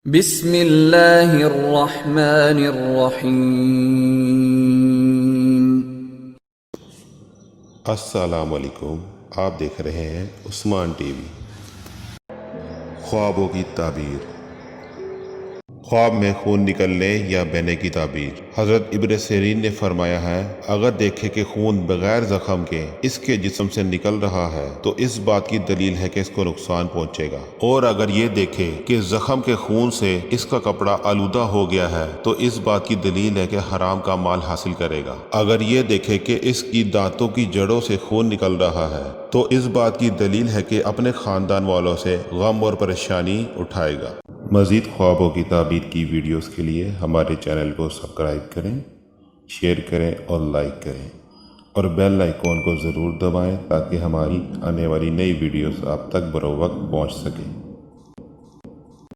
بسم اللہ الرحمن الرحیم۔ السلام علیکم، آپ دیکھ رہے ہیں عثمان ٹی وی۔ خوابوں کی تعبیر، خواب میں خون نکلنے یا بہنے کی تعبیر۔ حضرت ابن سیرین نے فرمایا ہے، اگر دیکھے کہ خون بغیر زخم کے اس کے جسم سے نکل رہا ہے تو اس بات کی دلیل ہے کہ اس کو نقصان پہنچے گا، اور اگر یہ دیکھے کہ زخم کے خون سے اس کا کپڑا آلودہ ہو گیا ہے تو اس بات کی دلیل ہے کہ حرام کا مال حاصل کرے گا۔ اگر یہ دیکھے کہ اس کی دانتوں کی جڑوں سے خون نکل رہا ہے تو اس بات کی دلیل ہے کہ اپنے خاندان والوں سے غم اور پریشانی اٹھائے گا۔ مزید خوابوں کی تعبیر کی ویڈیوز کے لیے ہمارے چینل کو سبسکرائب کریں، شیئر کریں اور لائک کریں، اور بیل آئیکن کو ضرور دبائیں تاکہ ہماری آنے والی نئی ویڈیوز آپ تک بروقت پہنچ سکیں۔